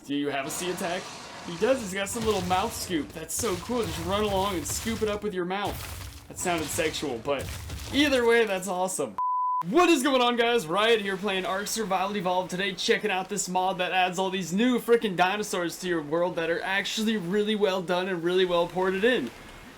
Do you have a C attack? He does. He's got some little mouth scoop. That's so cool. Just run along and scoop it up with your mouth. That sounded sexual, but either way, that's awesome. What is going on, guys? Riot here playing Ark Survival Evolved today, checking out this mod that adds all these new freaking dinosaurs to your world that are actually really well done and really well ported in.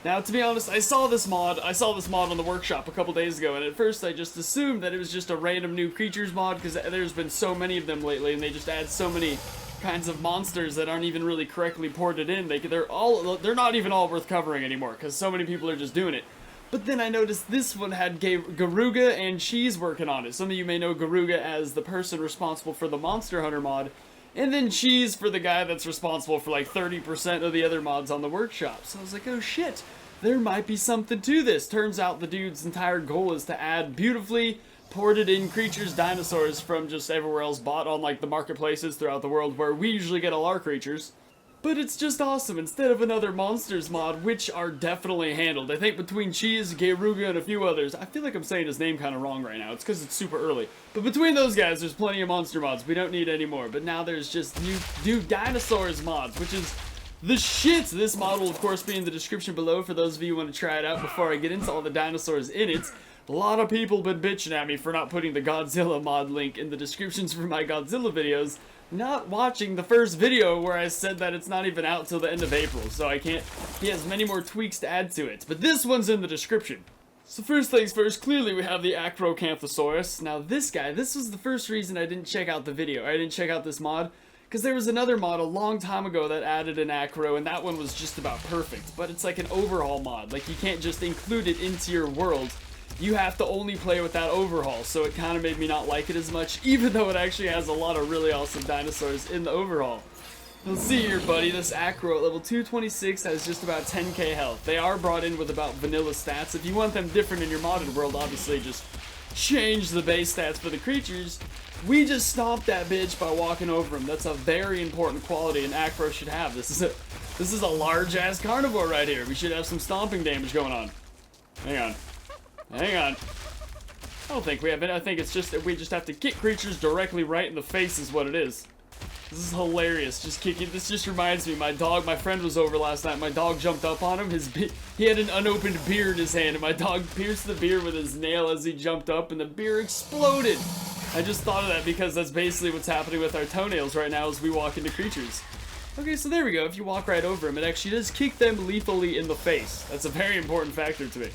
Now, to be honest, I saw this mod on the workshop a couple days ago, and at first I just assumed that it was just a random new creatures mod because there's been so many of them lately, and they just add so many kinds of monsters that aren't even really correctly ported in. They're not even all worth covering anymore because so many people are just doing it. But then I noticed this one had Garuga and Cheese working on it. Some of you may know Garuga as the person responsible for the Monster Hunter mod, and then Cheese for the guy that's responsible for like 30% of the other mods on the workshop. So I was like, oh shit, there might be something to this. Turns out the dude's entire goal is to add beautifully ported in creatures, dinosaurs from just everywhere else bought on like the marketplaces throughout the world where we usually get all our creatures. But it's just awesome. Instead of another monsters mod, which are definitely handled. I think between Cheese, Garuga, and a few others, I feel like I'm saying his name kind of wrong right now. It's because it's super early. But between those guys, there's plenty of monster mods. We don't need any more. But now there's just new dinosaurs mods, which is the shit. This mod will, of course, be in the description below for those of you who want to try it out before I get into all the dinosaurs in it. A lot of people have been bitching at me for not putting the Godzilla mod link in the descriptions for my Godzilla videos, not watching the first video where I said that it's not even out till the end of April, so I can't. He has many more tweaks to add to it, but this one's in the description. So first things first, clearly we have the Acrocanthosaurus. Now this guy, this was the first reason I didn't check out the video. I didn't check out this mod, because there was another mod a long time ago that added an Acro, and that one was just about perfect, but it's like an overhaul mod. Like, you can't just include it into your world. You have to only play with that overhaul, so it kind of made me not like it as much, even though it actually has a lot of really awesome dinosaurs in the overhaul. Let's see here, buddy. This Acro at level 226 has just about 10k health. They are brought in with about vanilla stats. If you want them different in your modded world, obviously just change the base stats for the creatures. We just stomped that bitch by walking over him. That's a very important quality an Acro should have. This is a large-ass carnivore right here. We should have some stomping damage going on. Hang on. Hang on. I don't think we have it. I think it's just that we just have to kick creatures directly right in the face is what it is. This is hilarious. Just kicking. This just reminds me. My friend was over last night. My dog jumped up on him. He had an unopened beer in his hand, and my dog pierced the beer with his nail as he jumped up, and the beer exploded. I just thought of that because that's basically what's happening with our toenails right now as we walk into creatures. Okay, so there we go. If you walk right over them, it actually does kick them lethally in the face. That's a very important factor to me.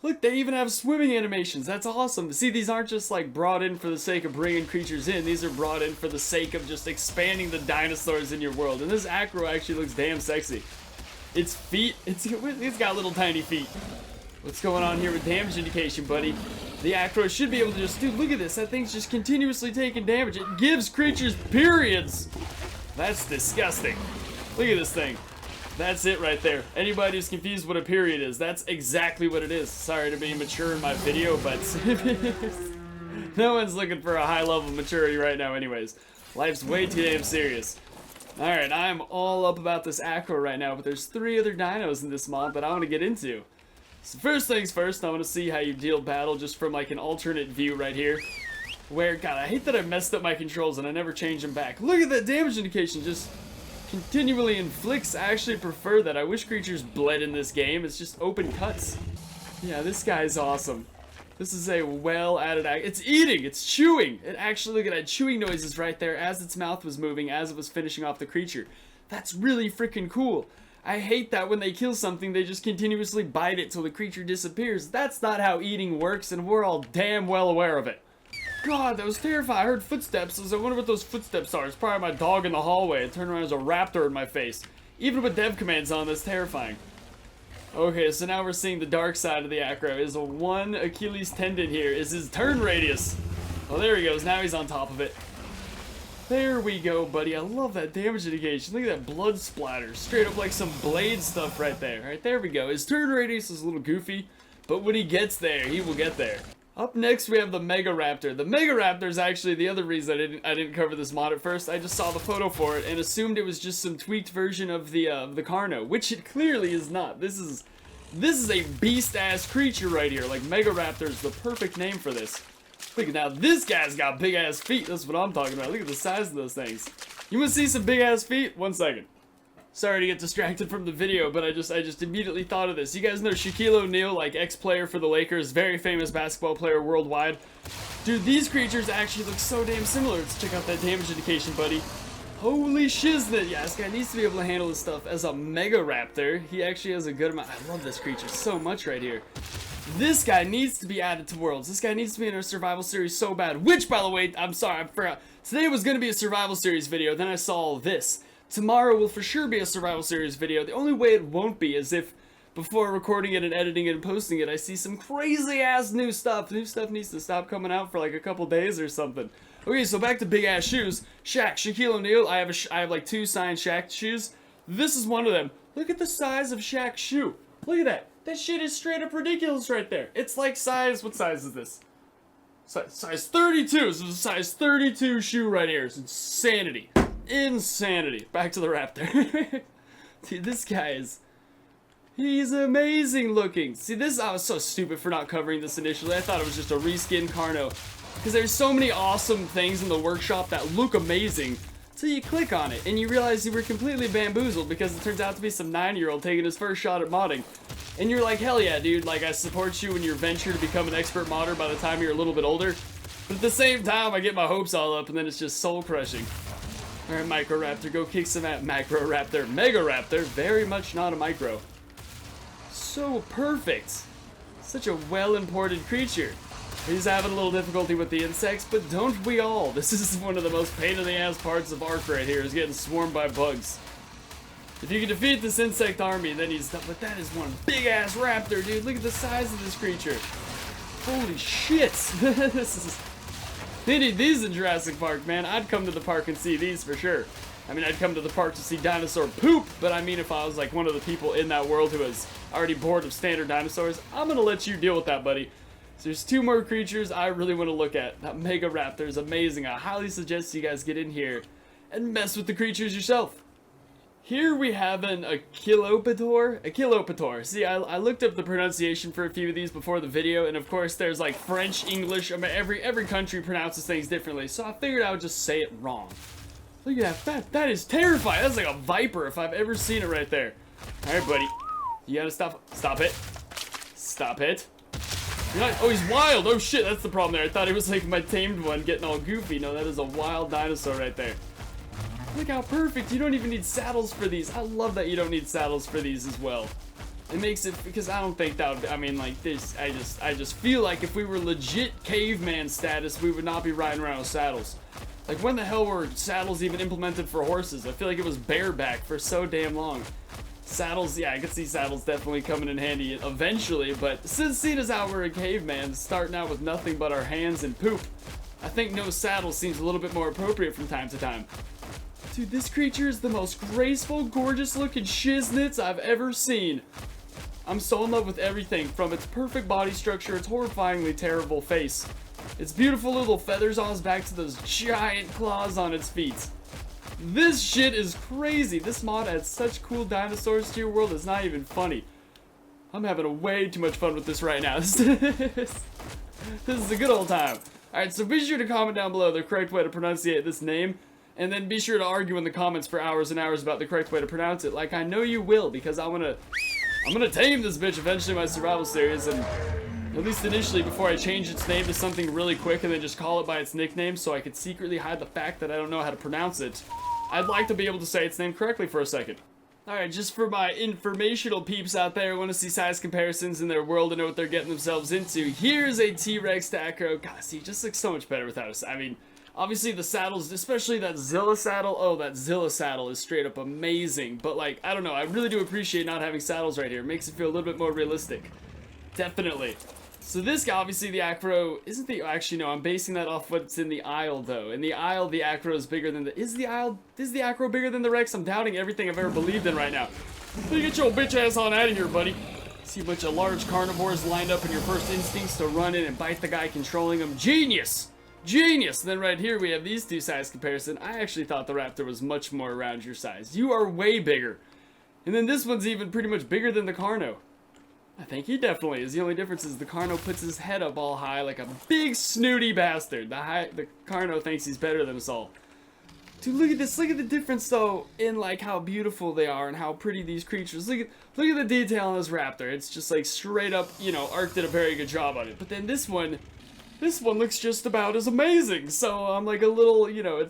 Look, they even have swimming animations. That's awesome. See, these aren't just like brought in for the sake of bringing creatures in. These are brought in for the sake of just expanding the dinosaurs in your world. And this Acro actually looks damn sexy. Its feet, it's got little tiny feet. What's going on here with damage indication, buddy? The Acro should be able to just, dude, look at this. That thing's just continuously taking damage. It gives creatures periods. That's disgusting. Look at this thing. That's it right there. Anybody who's confused what a period is, that's exactly what it is. Sorry to be mature in my video, but no one's looking for a high level of maturity right now anyways. Life's way too damn serious. Alright, I'm all up about this Acro right now, but there's 3 other dinos in this mod that I want to get into. So first things first, I want to see how you deal battle just from like an alternate view right here. Where, God, I hate that I messed up my controls and I never changed them back. Look at that damage indication, just continually inflicts. I actually prefer that. I wish creatures bled in this game. It's just open cuts. Yeah, this guy's awesome. This is a well-added act. It's eating! It's chewing! It actually, look at that chewing noises right there as its mouth was moving, as it was finishing off the creature. That's really freaking cool. I hate that when they kill something, they just continuously bite it till the creature disappears. That's not how eating works, and we're all damn well aware of it. God, that was terrifying. I heard footsteps. I wonder what those footsteps are. It's probably my dog in the hallway. It turned around as a raptor in my face. Even with dev commands on, that's terrifying. Okay, so now we're seeing the dark side of the Acro. Is a 1 Achilles tendon here. Is his turn radius. Oh, there he goes. Now he's on top of it. There we go, buddy. I love that damage indication. Look at that blood splatter. Straight up like some blade stuff right there. Alright, there we go. His turn radius is a little goofy, but when he gets there, he will get there. Up next, we have the Megaraptor. The Megaraptor is actually the other reason I didn't cover this mod at first. I just saw the photo for it and assumed it was just some tweaked version of the Carno, which it clearly is not. This is a beast-ass creature right here. Like, Megaraptor is the perfect name for this. Look at now, this guy's got big ass feet. That's what I'm talking about. Look at the size of those things. You want to see some big ass feet? 1 second. Sorry to get distracted from the video, but I just immediately thought of this. You guys know Shaquille O'Neal, like ex-player for the Lakers, very famous basketball player worldwide. Dude, these creatures actually look so damn similar. Let's check out that damage indication, buddy. Holy shiznit. Yeah, this guy needs to be able to handle this stuff as a Megaraptor. He actually has a good amount. I love this creature so much right here. This guy needs to be added to Worlds. This guy needs to be in a survival series so bad. Which, by the way, I'm sorry, I forgot. Today was going to be a survival series video, then I saw this. Tomorrow will for sure be a survival series video. The only way it won't be is if, before recording it and editing it and posting it, I see some crazy ass new stuff. New stuff needs to stop coming out for like a couple days or something. Okay, so back to big ass shoes. Shaq, Shaquille O'Neal. I have like 2 signed Shaq shoes. This is one of them. Look at the size of Shaq's shoe. Look at that. That shit is straight up ridiculous right there. It's like size, what size is this? Size 32. So it's a size 32 shoe right here. It's insanity. Insanity. Back to the Raptor. Dude, this guy is... He's amazing looking. See, this... I was so stupid for not covering this initially. I thought it was just a reskin Carno. Because there's so many awesome things in the workshop that look amazing. So you click on it, and you realize you were completely bamboozled because it turns out to be some 9-year-old taking his first shot at modding. And you're like, hell yeah, dude. Like, I support you in your venture to become an expert modder by the time you're a little bit older. But at the same time, I get my hopes all up, and then it's just soul-crushing. Alright, Microraptor, go kick some at Macroraptor. Megaraptor, very much not a micro. So perfect. Such a well-imported creature. He's having a little difficulty with the insects, but don't we all? This is one of the most pain-in-the-ass parts of Ark right here, is getting swarmed by bugs. If you can defeat this insect army, then he's done. But that is one big-ass raptor, dude. Look at the size of this creature. Holy shit. This is... They need these in Jurassic Park, man. I'd come to the park and see these for sure. I mean, I'd come to the park to see dinosaur poop, but I mean if I was like one of the people in that world who is already bored of standard dinosaurs, I'm gonna let you deal with that, buddy. So there's 2 more creatures I really want to look at. That Megaraptor is amazing. I highly suggest you guys get in here and mess with the creatures yourself. Here we have an Achillobator. Achillobator. See, I looked up the pronunciation for a few of these before the video, and of course there's like French, English. I mean, every country pronounces things differently, so I figured I would just say it wrong. Look at that. That is terrifying. That's like a viper if I've ever seen it right there. All right, buddy. You gotta stop. Stop it. Stop it. You're not, oh, he's wild. Oh shit, that's the problem there. I thought he was like my tamed one getting all goofy. No, that is a wild dinosaur right there. Look how perfect. You don't even need saddles for these. I love that you don't need saddles for these as well. It makes it, because I don't think that would, I mean, like this, I just feel like if we were legit caveman status, we would not be riding around with saddles. Like, when the hell were saddles even implemented for horses? I feel like it was bareback for so damn long. Saddles, yeah, I could see saddles definitely coming in handy eventually, but since seeing as how we're a caveman, starting out with nothing but our hands and poop, I think no saddle seems a little bit more appropriate from time to time. Dude, this creature is the most graceful, gorgeous-looking shiznits I've ever seen. I'm so in love with everything, from its perfect body structure, its horrifyingly terrible face, its beautiful little feathers on its back to those giant claws on its feet. This shit is crazy. This mod adds such cool dinosaurs to your world, it's not even funny. I'm having way too much fun with this right now. This is a good old time. Alright, so be sure to comment down below the correct way to pronunciate this name. And then be sure to argue in the comments for hours and hours about the correct way to pronounce it, like I know you will, because I'm gonna tame this bitch eventually in my survival series, and at least initially before I change its name to something really quick and then just call it by its nickname so I could secretly hide the fact that I don't know how to pronounce it. I'd like to be able to say its name correctly for a second. Alright, just for my informational peeps out there who want to see size comparisons in their world and know what they're getting themselves into, here's a T-Rex to Acro. God, see, it just looks so much better without us. I mean, obviously the saddles, especially that Zilla saddle, oh, that Zilla saddle is straight up amazing. But like, I don't know, I really do appreciate not having saddles right here. It makes it feel a little bit more realistic. Definitely. So this guy, obviously the Acro, isn't the, actually no, I'm basing that off what's in the Isle though. In the Isle, the Acro is bigger than the, is the Acro bigger than the Rex? I'm doubting everything I've ever believed in right now. So you get your bitch ass on out of here, buddy. See a bunch of large carnivores lined up and your first instincts to run in and bite the guy controlling them. Genius! Genius! And then right here we have these two size comparison. I actually thought the Raptor was much more around your size. You are way bigger. And then this one's even pretty much bigger than the Carno. I think he definitely is. The only difference is the Carno puts his head up all high like a big snooty bastard. The Carno thinks he's better than us all. Dude, look at this. Look at the difference, though, in, like, how beautiful they are and how pretty these creatures. Look at the detail on this raptor. It's just, like, straight up, you know, Ark did a very good job on it. But then this one looks just about as amazing. So I'm, like, a little, you know,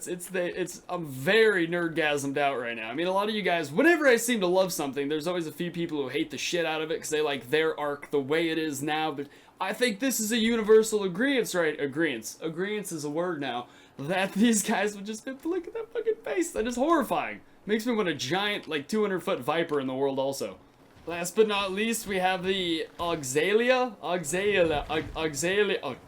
I'm very nerdgasmed out right now. I mean, a lot of you guys, whenever I seem to love something, there's always a few people who hate the shit out of it because they like their Ark the way it is now. But I think this is a universal agreeance, right? Agreeance is a word now. That these guys would just look at that fucking face. That is horrifying. Makes me want a giant, like, 200-foot viper in the world also. Last but not least, we have the Oxalaia. Oh,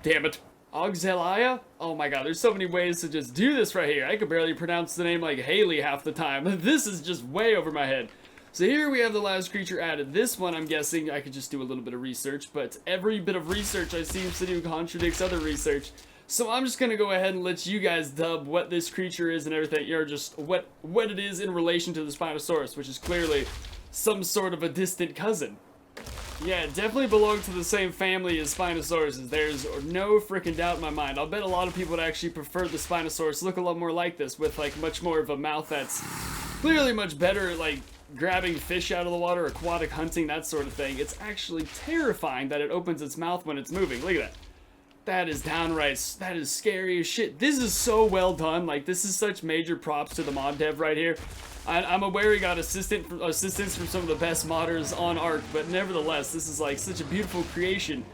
damn it. Oxalaia? Oh my god, there's so many ways to just do this right here. I could barely pronounce the name like Haley half the time. This is just way over my head. So here we have the last creature added. This one, I'm guessing, I could just do a little bit of research, but every bit of research I seem to do contradicts other research. So I'm just gonna go ahead and let you guys dub what this creature is and everything, or just what it is in relation to the Spinosaurus, which is clearly some sort of a distant cousin. Yeah, it definitely belonged to the same family as Spinosaurus. There's no freaking doubt in my mind. I'll bet a lot of people would actually prefer the Spinosaurus look a lot more like this, with like much more of a mouth that's clearly much better, like grabbing fish out of the water, aquatic hunting, that sort of thing. It's actually terrifying that it opens its mouth when it's moving. Look at that. That is downright, that is scary as shit. This is so well done. Like, this is such major props to the mod dev right here. I'm aware he got assistance from some of the best modders on Ark, but nevertheless, this is like such a beautiful creation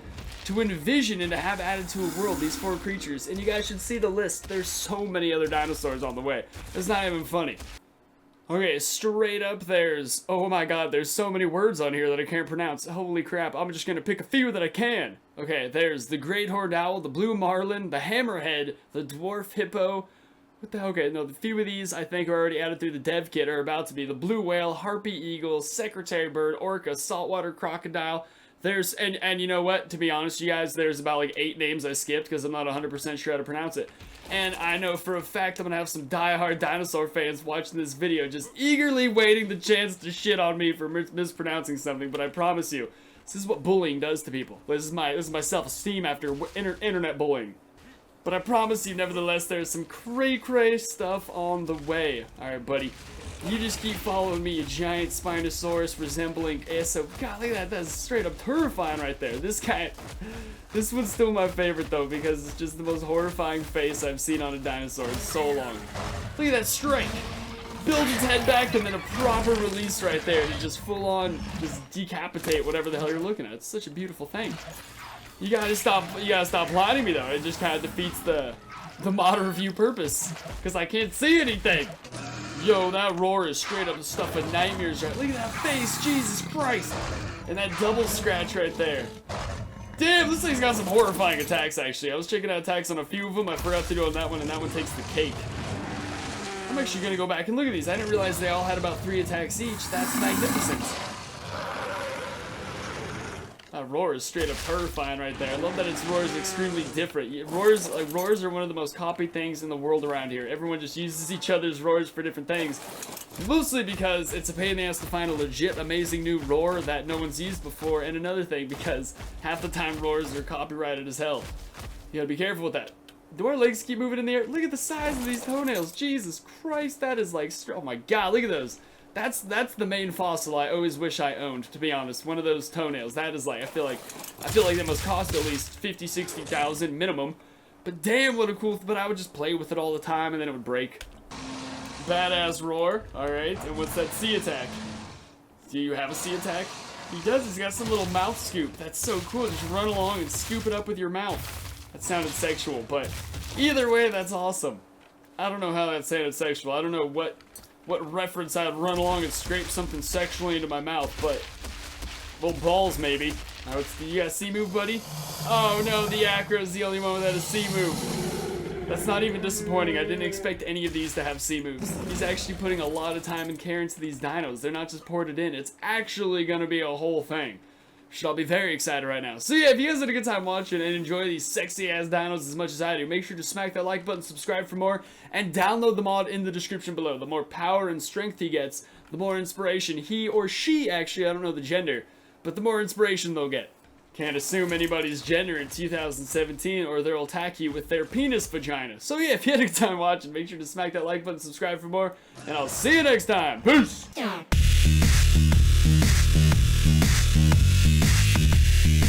to envision and to have added to a world, these 4 creatures. And you guys should see the list. There's so many other dinosaurs on the way. It's not even funny. Okay, straight up there's, oh my god, there's so many words on here that I can't pronounce. Holy crap, I'm just gonna pick a few that I can. Okay, there's the great horned owl, the blue marlin, the hammerhead, the dwarf hippo. What the hell? Okay, no, the few of these I think are already added through the dev kit, are about to be the blue whale, harpy eagle, secretary bird, orca, saltwater crocodile. There's, and you know what, to be honest, you guys, there's about like 8 names I skipped because I'm not 100% sure how to pronounce it. And I know for a fact I'm gonna have some diehard dinosaur fans watching this video just eagerly waiting the chance to shit on me for mispronouncing something, but I promise you, this is what bullying does to people. This is my self-esteem after internet bullying. But I promise you, nevertheless, there's some cray-cray stuff on the way. Alright, buddy. You just keep following me, you giant Spinosaurus resembling ASO. God, look at that. That's straight up terrifying right there. This guy. This one's still my favorite, though, because it's just the most horrifying face I've seen on a dinosaur in so long. Look at that strike. Build its head back and then a proper release right there to just full on just decapitate whatever the hell you're looking at. It's such a beautiful thing. You gotta stop blinding me, though. It just kind of defeats the mod review purpose, because I can't see anything. Yo, that roar is straight up the stuff of nightmares, right? Look at that face, Jesus Christ! And that double scratch right there. Damn, this thing's got some horrifying attacks, actually. I was checking out attacks on a few of them. I forgot to do on that one, and that one takes the cake. I'm actually gonna go back and look at these. I didn't realize they all had about 3 attacks each. That's magnificent. That roar is straight up terrifying right there. I love that its roar is extremely different. Roars are one of the most copied things in the world around here. Everyone just uses each other's roars for different things. Mostly because it's a pain in the ass to find a legit, amazing new roar that no one's used before, and another thing, because half the time roars are copyrighted as hell. You gotta be careful with that. Do our legs keep moving in the air? Look at the size of these toenails. Jesus Christ, that is like, oh my god, look at those. That's the main fossil I always wish I owned, to be honest. One of those toenails. That is like, I feel like they must cost at least 50, 60,000 minimum. But damn, what a cool, but I would just play with it all the time and then it would break. Badass roar. Alright, and what's that C attack? Do you have a C attack? He does, he's got some little mouth scoop. That's so cool, just run along and scoop it up with your mouth. That sounded sexual, but either way, that's awesome. I don't know how that sounded sexual. I don't know what reference I'd run along and scrape something sexually into my mouth, but little balls maybe. Oh, you got a C move, buddy? Oh no, the Acro's the only one without a C move. That's not even disappointing. I didn't expect any of these to have C moves. He's actually putting a lot of time and care into these dinos. They're not just ported in. It's actually gonna be a whole thing. Should all be very excited right now. So yeah, if you guys had a good time watching and enjoy these sexy ass dinos as much as I do, make sure to smack that like button, subscribe for more, and download the mod in the description below. The more power and strength he gets, the more inspiration he or she, actually, I don't know the gender, but the more inspiration they'll get. Can't assume anybody's gender in 2017 or they'll attack you with their penis vagina. So yeah, if you had a good time watching, make sure to smack that like button, subscribe for more, and I'll see you next time. Peace!